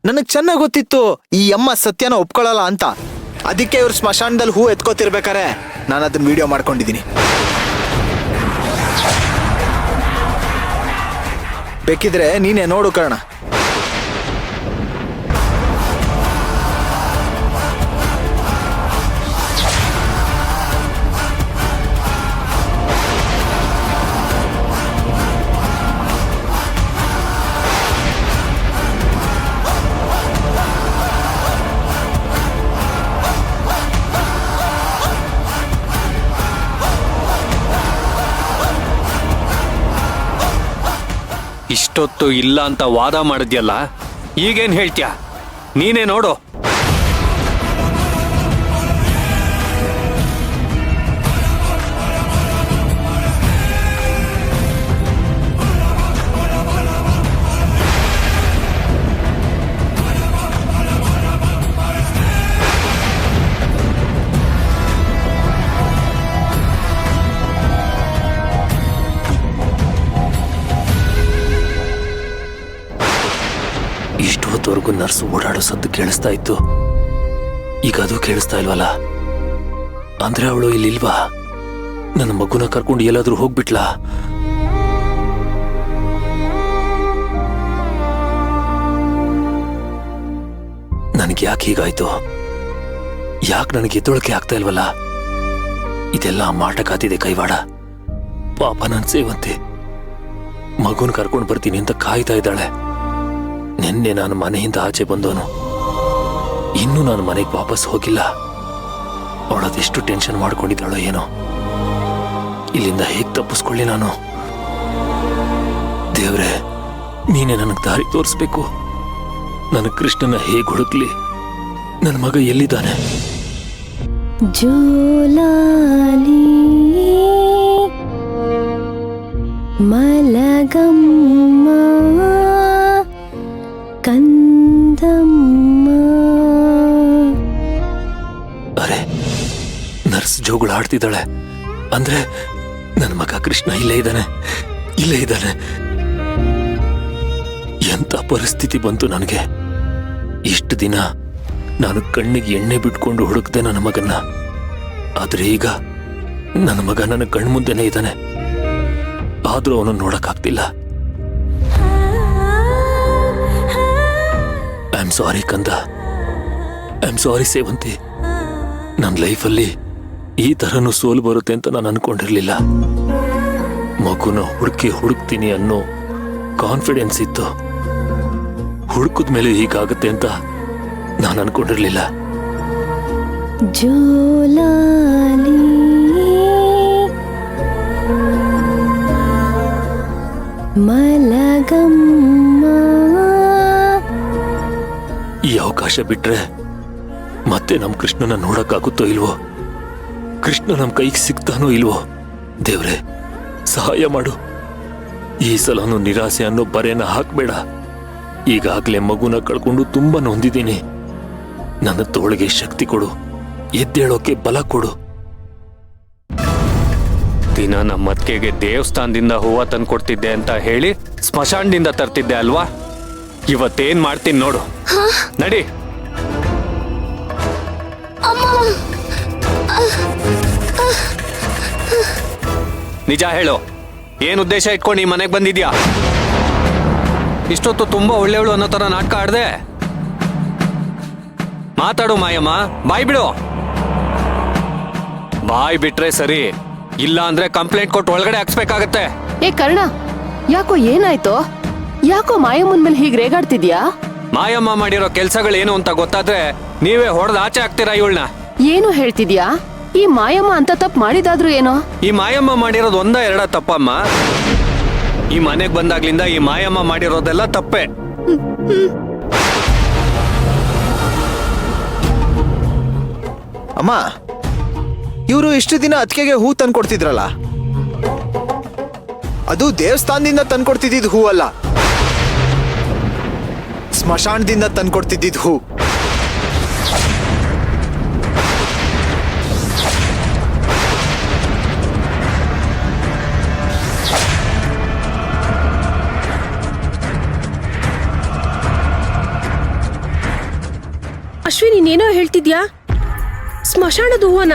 ನನಗ್ ಚೆನ್ನಾಗ್ ಗೊತ್ತಿತ್ತು ಈ ಅಮ್ಮ ಸತ್ಯನ ಒಪ್ಕೊಳ್ಳಲ್ಲ ಅಂತ. ಅದಕ್ಕೆ ಇವ್ರು ಸ್ಮಶಾನದಲ್ಲಿ ಹೂ ಎತ್ಕೋತಿರ್ಬೇಕಾರೆ ನಾನು ಅದನ್ನ ವಿಡಿಯೋ ಮಾಡ್ಕೊಂಡಿದ್ದೀನಿ. ಬೇಕಿದ್ರೆ ನೀನೇ ನೋಡು ಕರ್ಣ. ಇಷ್ಟೊತ್ತು ಇಲ್ಲ ಅಂತ ವಾದ ಮಾಡಿದ್ಯಲ್ಲ, ಈಗೇನ್ ಹೇಳ್ತೀಯ? ನೀನೇ ನೋಡು. ಇಷ್ಟೊತ್ತವರೆಗೂ ನರ್ಸ್ ಓಡಾಡೋ ಸದ್ದು ಕೇಳಿಸ್ತಾ ಇತ್ತು, ಈಗ ಅದು ಕೇಳಿಸ್ತಾ ಇಲ್ವಲ್ಲ? ಅಂದ್ರೆ ಅವಳು ಇಲ್ಲಿಲ್ವಾ? ನನ್ನ ಮಗುನ ಕರ್ಕೊಂಡು ಎಲ್ಲಾದ್ರೂ ಹೋಗ್ಬಿಟ್ಲಾ? ನನಗೆ ಯಾಕೆ ಹೀಗಾಯ್ತು? ಯಾಕೆ ನನಗೆ ಎದ್ದೊಳಕೆ ಆಗ್ತಾ ಇಲ್ವಲ್ಲ? ಇದೆಲ್ಲ ಮಾಟ ಕಾತಿದೆ ಕೈವಾಡ. ಪಾಪ ನನ್ ಸೇವಂತಿ ಮಗುನ ಕರ್ಕೊಂಡು ಬರ್ತೀನಿ ಅಂತ ಕಾಯ್ತಾ ಇದ್ದಾಳೆ. ನಿನ್ನೆ ನಾನು ಮನೆಯಿಂದ ಆಚೆ ಬಂದವನು, ಇನ್ನೂ ನಾನು ಮನೆಗೆ ವಾಪಸ್ ಹೋಗಿಲ್ಲ. ಅವಳದೆಷ್ಟು ಟೆನ್ಷನ್ ಮಾಡ್ಕೊಂಡಿದ್ದಾಳೋ ಏನೋ. ಇಲ್ಲಿಂದ ಹೇಗೆ ತಪ್ಪಿಸ್ಕೊಳ್ಳಿ ನಾನು? ದೇವ್ರೆ, ನೀನೇ ನನಗೆ ದಾರಿ ತೋರಿಸ್ಬೇಕು. ನನ್ನ ಕೃಷ್ಣನ ಹೇಗೆ ಹುಡುಕ್ಲಿ? ನನ್ನ ಮಗ ಎಲ್ಲಿದ್ದಾನೆ? ಜೋಲಾಲಿ ಮಲಗಮ್ಮ ಕಂದಮ್ಮ. ಅರೆ, ನರ್ಸ್ ಜೋಗುಳ ಆಡ್ತಿದ್ದಾಳೆ. ಅಂದ್ರೆ ನನ್ನ ಮಗ ಕೃಷ್ಣ ಇಲ್ಲೇ ಇದ್ದಾನೆ, ಇಲ್ಲೇ ಇದ್ದಾನೆ. ಎಂತ ಪರಿಸ್ಥಿತಿ ಬಂತು ನನಗೆ? ಇಷ್ಟು ದಿನ ನಾನು ಕಣ್ಣಿಗೆ ಎಣ್ಣೆ ಬಿಟ್ಕೊಂಡು ಹುಡುಕ್ದೆ ನನ್ನ ಮಗನ್ನ. ಆದ್ರೆ ಈಗ ನನ್ನ ಮಗ ನನ್ನ ಕಣ್ಮುಂದೆನೇ ಇದ್ದಾನೆ, ಆದ್ರೂ ಅವನು ನೋಡಕ್ಕಾಗ್ತಿಲ್ಲ. ಐ ಆಮ್ ಸಾರಿ ಕಂದ, ಐ ಆಮ್ ಸಾರಿ ಸೇವಂತಿ. ನನ್ನ ಲೈಫಲ್ಲಿ ಈ ತರನು ಸೋಲು ಬರುತ್ತೆ ಅಂತ ನಾನು ಅನ್ಕೊಂಡಿರ್ಲಿಲ್ಲ. ಮಗುನ ಹುಡುಕ್ತೀನಿ ಅನ್ನೋ ಕಾನ್ಫಿಡೆನ್ಸ್ ಇತ್ತು. ಹುಡುಕದ ಮೇಲೆ ಹೀಗಾಗುತ್ತೆ ಅಂತ ನಾನು ಅನ್ಕೊಂಡಿರ್ಲಿಲ್ಲ. ಜೋಲಾಲಿ ಮಲಗಮ್ಮ. ಈ ಅವಕಾಶ ಬಿಟ್ರೆ ಮತ್ತೆ ನಮ್ ಕೃಷ್ಣನ ನೋಡಕ್ಕಾಗುತ್ತೋ ಇಲ್ವೋ? ಕೃಷ್ಣ ನಮ್ ಕೈಗೆ ಸಿಗ್ತಾನೋ ಇಲ್ವೋ? ದೇವ್ರೆ, ಸಹಾಯ ಮಾಡು. ಈ ಸಲನು ನಿರಾಸೆ ಅನ್ನೋ ಬರೆನ ಹಾಕ್ಬೇಡ. ಈಗಾಗ್ಲೇ ಮಗುನ ಕಳ್ಕೊಂಡು ತುಂಬಾ ನೊಂದಿದ್ದೀನಿ. ನನ್ನ ತೋಳಿಗೆ ಶಕ್ತಿ ಕೊಡು, ಎದ್ದೇಳೋಕೆ ಬಲ ಕೊಡು. ದಿನ ನಮ್ಮ ಅತ್ತಿಗೆಗೆ ದೇವಸ್ಥಾನದಿಂದ ಹೂವ ತಂದ್ಕೊಡ್ತಿದ್ದೆ ಅಂತ ಹೇಳಿ ಸ್ಮಶಾನದಿಂದ ತರ್ತಿದ್ದೆ ಅಲ್ವಾ? ಇವತ್ತೇನ್ ಮಾಡ್ತೀನಿ ನೋಡು. ನಡಿ. ನಿಜ ಹೇಳು, ಏನ್ ಉದ್ದೇಶ ಇಟ್ಕೊಂಡು ಈ ಮನೆಗೆ ಬಂದಿದ್ಯಾ? ಇಷ್ಟೊತ್ತು ತುಂಬಾ ಒಳ್ಳೆಯವಳು ಅನ್ನೋ ತರ ನಾಟಕ ಆಡ್ದೆ. ಮಾತಾಡು ಮಾಯಮ್ಮ, ಬಾಯ್ ಬಿಡು. ಬಾಯ್ ಬಿಟ್ರೆ ಸರಿ, ಇಲ್ಲ ಅಂದ್ರೆ ಕಂಪ್ಲೇಂಟ್ ಕೊಟ್ಟು ಒಳಗಡೆ ಹಾಕ್ಸ್ಬೇಕಾಗತ್ತೆ. ಏ ಕರ್ಣ, ಯಾಕೋ ಏನಾಯ್ತು? ಯಾಕೋ ಮಾಯಮ್ಮನ್ ಮೇಲೆ ಹೀಗೆ ರೇಗಾಡ್ತಿದ್ಯಾ? ಮಾಯಮ್ಮ ಮಾಡಿರೋ ಕೆಲ್ಸಗಳೇನು ಅಂತ ಗೊತ್ತಾದ್ರೆ ನೀವೇ ಹೊಡೆದು ಆಚೆ ಹಾಕ್ತೀರಾ ಇವಳನ್ನ. ಏನು ಹೇಳ್ತಿದ್ಯಾ? ಈ ಮಾಯಮ್ಮ ಅಂತ ತಪ್ಪು ಮಾಡಿದಾದ್ರೂ ಏನೋ? ಈ ಮಾಯಮ್ಮ ಮಾಡಿರೋದು ಒಂದ ಎರಡ ತಪ್ಪಮ್ಮ? ಈ ಮನೆಗ್ ಬಂದಾಗ್ಲಿಂದ ಈ ಮಾಯಮ್ಮ ಮಾಡಿರೋದೆಲ್ಲ ತಪ್ಪೆ. ಅಮ್ಮ, ಇವರು ಇಷ್ಟು ದಿನ ಅತ್ತಿಗೆಗೆ ಹೂ ತಂದ್ಕೊಡ್ತಿದ್ರಲ್ಲ, ಅದು ದೇವಸ್ಥಾನದಿಂದ ತಂದ್ಕೊಡ್ತಿದ್ದಿದ್ ಹೂ ಅಲ್ಲ, ಸ್ಮಶಾನದಿಂದ ತಂದ್ಕೊಡ್ತಿದ್ದಿದ್ ಹೂ. ಅಶ್ವಿನಿ ನೀನೇನೋ ಹೇಳ್ತಿದ್ಯಾ? ಸ್ಮಶಾನದ ಹೂವನ